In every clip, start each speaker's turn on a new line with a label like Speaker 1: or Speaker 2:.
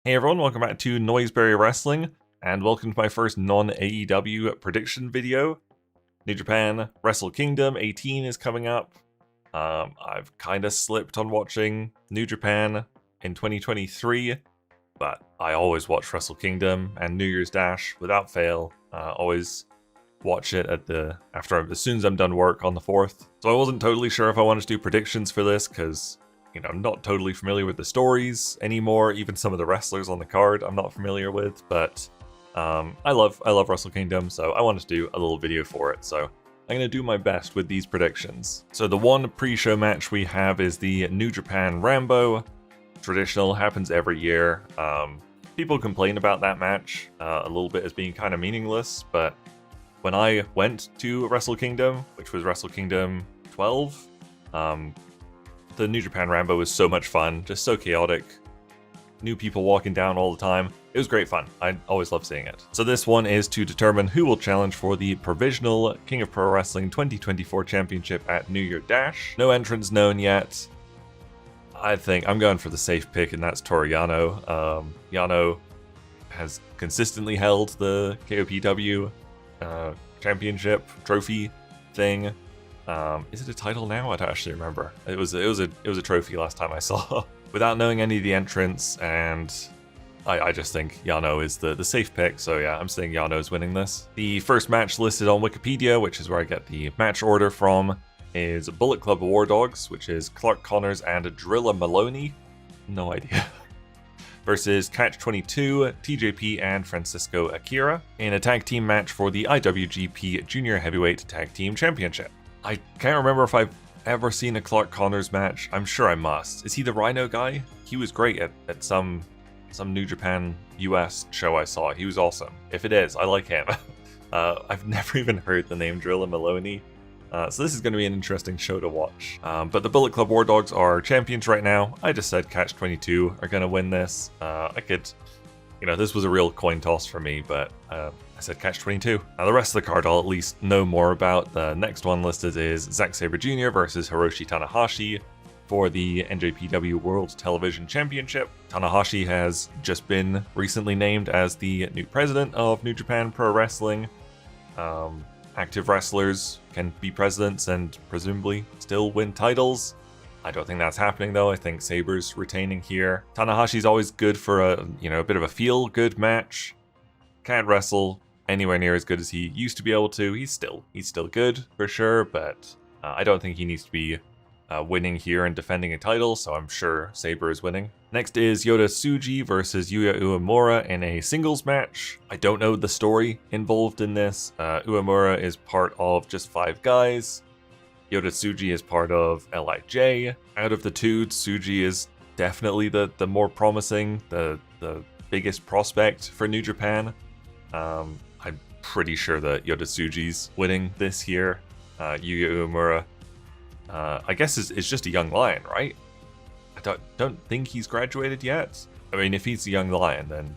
Speaker 1: Hey everyone, welcome back to Noiseberry Wrestling, and welcome to my first non-AEW prediction video. New Japan Wrestle Kingdom 18 is coming up. I've kind of slipped on watching New Japan in 2023, but I always watch Wrestle Kingdom and New Year's Dash without fail. Always watch it as soon as I'm done work on the 4th. So I wasn't totally sure if I wanted to do predictions for this, because I'm not totally familiar with the stories anymore. Even some of the wrestlers on the card I'm not familiar with, but I love Wrestle Kingdom, so I wanted to do a little video for it. So I'm going to do my best with these predictions. So the one pre-show match we have is the New Japan Rambo. Traditional, happens every year. People complain about that match a little bit as being kind of meaningless, but when I went to Wrestle Kingdom, which was Wrestle Kingdom 12, the New Japan Rambo was so much fun, just so chaotic. New people walking down all the time. It was great fun. I always love seeing it. So this one is to determine who will challenge for the provisional King of Pro Wrestling 2024 Championship at New Year Dash. No entrants known yet. I think I'm going for the safe pick, and that's Toru Yano. Yano has consistently held the KOPW championship trophy thing. Is it a title now? I don't actually remember. It was a trophy last time I saw. Without knowing any of the entrants, and I just think Yano is the safe pick. So yeah, I'm saying Yano's winning this. The first match listed on Wikipedia, which is where I get the match order from, is Bullet Club War Dogs, which is Clark Connors and Drilla Maloney. No idea. Versus Catch 22, TJP, and Francisco Akira in a tag team match for the IWGP Junior Heavyweight Tag Team Championship. I can't remember if I've ever seen a Clark Connors match. I'm sure I must. Is he the Rhino guy? He was great at some New Japan US show I saw. He was awesome. If it is, I like him. I've never even heard the name Drilla Maloney. So this is going to be an interesting show to watch. But the Bullet Club War Dogs are champions right now. I just said Catch 22 are going to win this. I could, this was a real coin toss for me, but I said Catch 22. Now the rest of the card I'll at least know more about. The next one listed is Zack Sabre Jr. versus Hiroshi Tanahashi for the NJPW World Television Championship. Tanahashi has just been recently named as the new president of New Japan Pro Wrestling. Active wrestlers can be presidents and presumably still win titles. I don't think that's happening though. I think Sabre's retaining here. Tanahashi's always good for a bit of a feel-good match. Can't wrestle anywhere near as good as he used to be able to. He's still good for sure, but I don't think he needs to be winning here and defending a title, so I'm sure Sabre is winning. Next is Yota Tsuji versus Yuya Uemura in a singles match. I don't know the story involved in this. Uemura is part of Just 5 Guys. Yota Tsuji is part of LIJ. Out of the two, Tsuji is definitely the more promising, the biggest prospect for New Japan. I'm pretty sure that Yota Tsuji's winning this year. Yuya Uemura, I guess is just a young lion, right? I don't think he's graduated yet. I mean, if he's a young lion, then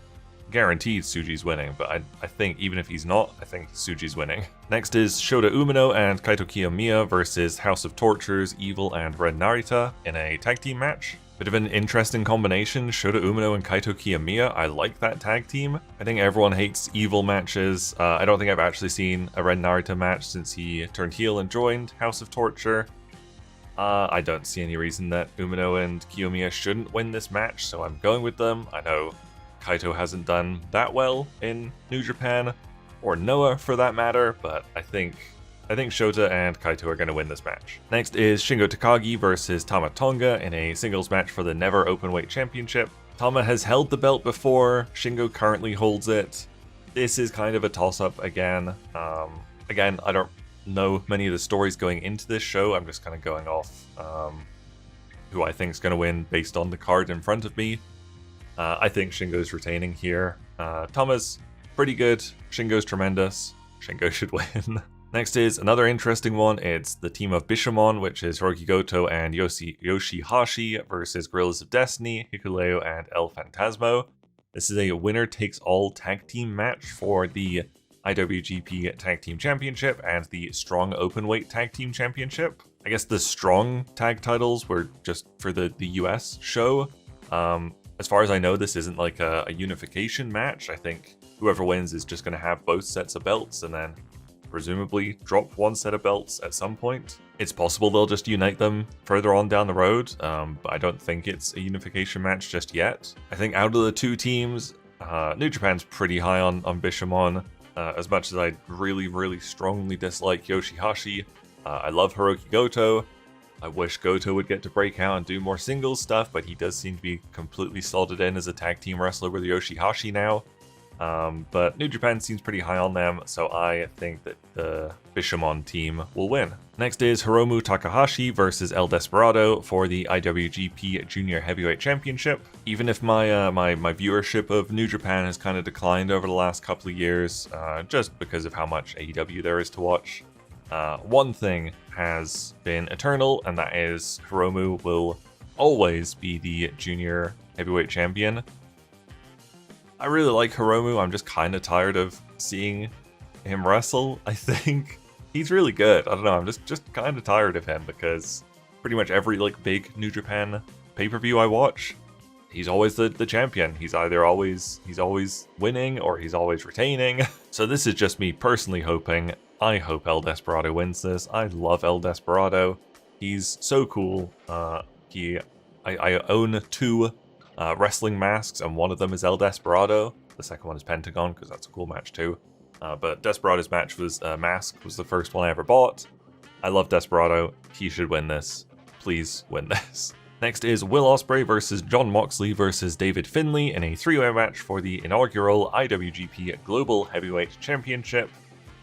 Speaker 1: guaranteed Tsuji's winning, but I think even if he's not, I think Tsuji's winning. Next is Shota Umino and Kaito Kiyomiya versus House of Tortures, Evil, and Red Narita in a tag team match. Bit of an interesting combination, Shota Umino and Kaito Kiyomiya. I like that tag team. I think everyone hates Evil matches. I don't think I've actually seen a Red Narita match since he turned heel and joined House of Torture. I don't see any reason that Umino and Kiyomiya shouldn't win this match, so I'm going with them. I know Kaito hasn't done that well in New Japan, or Noah for that matter, but I think Shota and Kaito are going to win this match. Next is Shingo Takagi versus Tama Tonga in a singles match for the Never Openweight Championship. Tama has held the belt before, Shingo currently holds it. This is kind of a toss-up again. Again, I don't know many of the stories going into this show. I'm just kind of going off who I think is going to win based on the card in front of me. I think Shingo's retaining here. Tama's pretty good. Shingo's tremendous. Shingo should win. Next is another interesting one. It's the team of Bishamon, which is Hiroki Goto and Yoshihashi versus Gorillas of Destiny, Hikuleo, and El Phantasmo. This is a winner-takes-all tag team match for the IWGP Tag Team Championship and the Strong Openweight Tag Team Championship. I guess the Strong tag titles were just for the US show. As far as I know, this isn't like a unification match. I think whoever wins is just going to have both sets of belts and then presumably drop one set of belts at some point. It's possible they'll just unite them further on down the road, but I don't think it's a unification match just yet. I think out of the two teams, New Japan's pretty high on Bishamon. As much as I really strongly dislike Yoshihashi, I love Hiroki Goto. I wish Goto would get to break out and do more singles stuff, but he does seem to be completely slotted in as a tag team wrestler with Yoshihashi now. But New Japan seems pretty high on them, so I think that the Bishamon team will win. Next is Hiromu Takahashi versus El Desperado for the IWGP Junior Heavyweight Championship. Even if my my viewership of New Japan has kind of declined over the last couple of years, just because of how much AEW there is to watch, one thing has been eternal, and that is Hiromu will always be the Junior Heavyweight Champion. I really like Hiromu. I'm just kind of tired of seeing him wrestle. I think he's really good. I don't know. I'm just kind of tired of him because pretty much every like big New Japan pay-per-view I watch, he's always the champion. He's always winning or he's always retaining. So this is just me personally hoping. I hope El Desperado wins this. I love El Desperado. He's so cool. I own two wrestling masks, and one of them is El Desperado. The second one is Pentagon, because that's a cool match too. But Desperado's mask was the first one I ever bought. I love Desperado. He should win this. Please win this. Next is Will Ospreay versus Jon Moxley versus David Finlay in a three-way match for the inaugural IWGP Global Heavyweight Championship,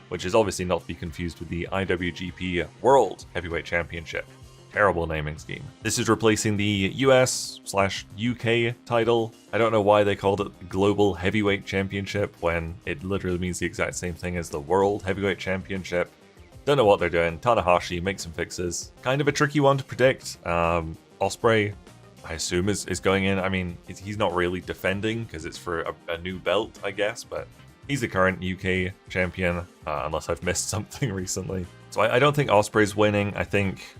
Speaker 1: which is obviously not to be confused with the IWGP World Heavyweight Championship. Terrible naming scheme. This is replacing the US/UK title. I don't know why they called it the Global Heavyweight Championship when it literally means the exact same thing as the World Heavyweight Championship. Don't know what they're doing. Tanahashi, make some fixes. Kind of a tricky one to predict. Ospreay, I assume, is going in. I mean, he's not really defending because it's for a new belt, I guess, but he's the current UK champion, unless I've missed something recently. So I don't think Ospreay's winning. I think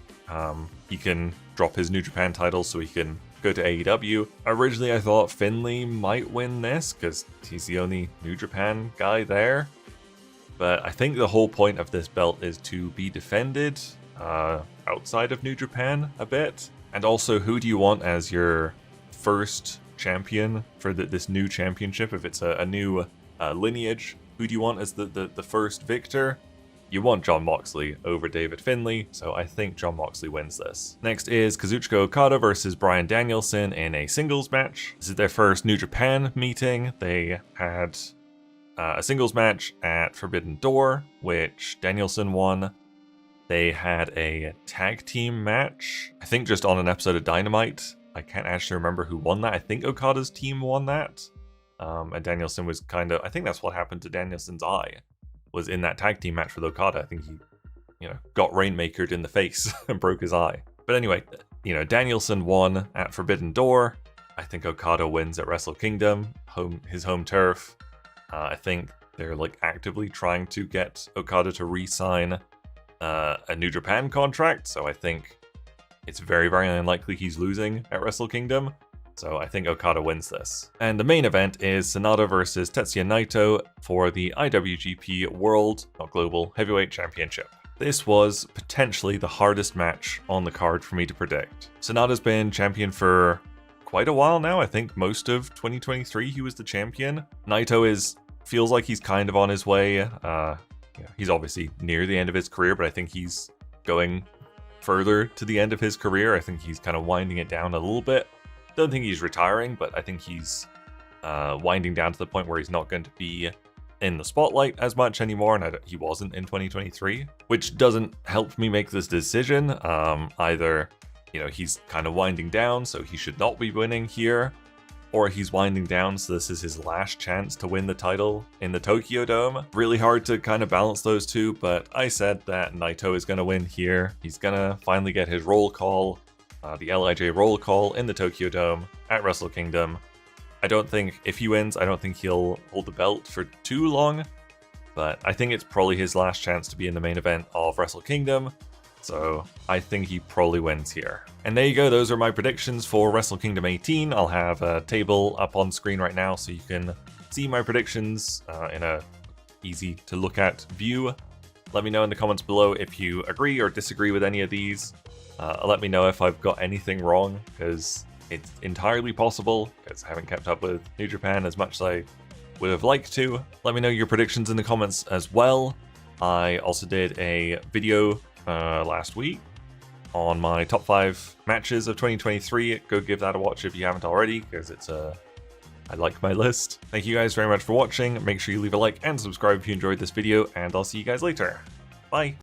Speaker 1: he can drop his New Japan title so he can go to AEW. Originally, I thought Finlay might win this because he's the only New Japan guy there. But I think the whole point of this belt is to be defended outside of New Japan a bit. And also, who do you want as your first champion for this new championship? If it's a new lineage, who do you want as the first victor? You want Jon Moxley over David Finlay, so I think Jon Moxley wins this. Next is Kazuchika Okada versus Bryan Danielson in a singles match. This is their first New Japan meeting. They had a singles match at Forbidden Door, which Danielson won. They had a tag team match, I think just on an episode of Dynamite. I can't actually remember who won that. I think Okada's team won that. And Danielson was I think that's what happened to Danielson's eye, was in that tag team match with Okada. I think he, got Rainmakered in the face and broke his eye. But anyway, Danielson won at Forbidden Door. I think Okada wins at Wrestle Kingdom, his home turf. I think they're actively trying to get Okada to re-sign a New Japan contract. So I think it's very, very unlikely he's losing at Wrestle Kingdom. So I think Okada wins this. And the main event is Sanada versus Tetsuya Naito for the IWGP World, not Global, Heavyweight Championship. This was potentially the hardest match on the card for me to predict. Sanada's been champion for quite a while now. I think most of 2023 he was the champion. Naito feels like he's kind of on his way. He's obviously near the end of his career, but I think he's going further to the end of his career. I think he's kind of winding it down a little bit. Don't think he's retiring, but I think he's winding down to the point where he's not going to be in the spotlight as much anymore, and he wasn't in 2023, which doesn't help me make this decision. Either, he's kind of winding down, so he should not be winning here, or he's winding down, so this is his last chance to win the title in the Tokyo Dome. Really hard to kind of balance those two, but I said that Naito is going to win here. He's going to finally get his roll call. The LIJ roll call in the Tokyo Dome at Wrestle Kingdom. I don't think, if he wins, I don't think he'll hold the belt for too long, but I think it's probably his last chance to be in the main event of Wrestle Kingdom. So I think he probably wins here. And there you go, those are my predictions for Wrestle Kingdom 18. I'll have a table up on screen right now so you can see my predictions in a easy to look at view. Let me know in the comments below if you agree or disagree with any of these. Let me know if I've got anything wrong, because it's entirely possible, because I haven't kept up with New Japan as much as I would have liked to. Let me know your predictions in the comments as well. I also did a video last week on my top 5 matches of 2023. Go give that a watch if you haven't already, because I like my list. Thank you guys very much for watching. Make sure you leave a like and subscribe if you enjoyed this video, and I'll see you guys later. Bye!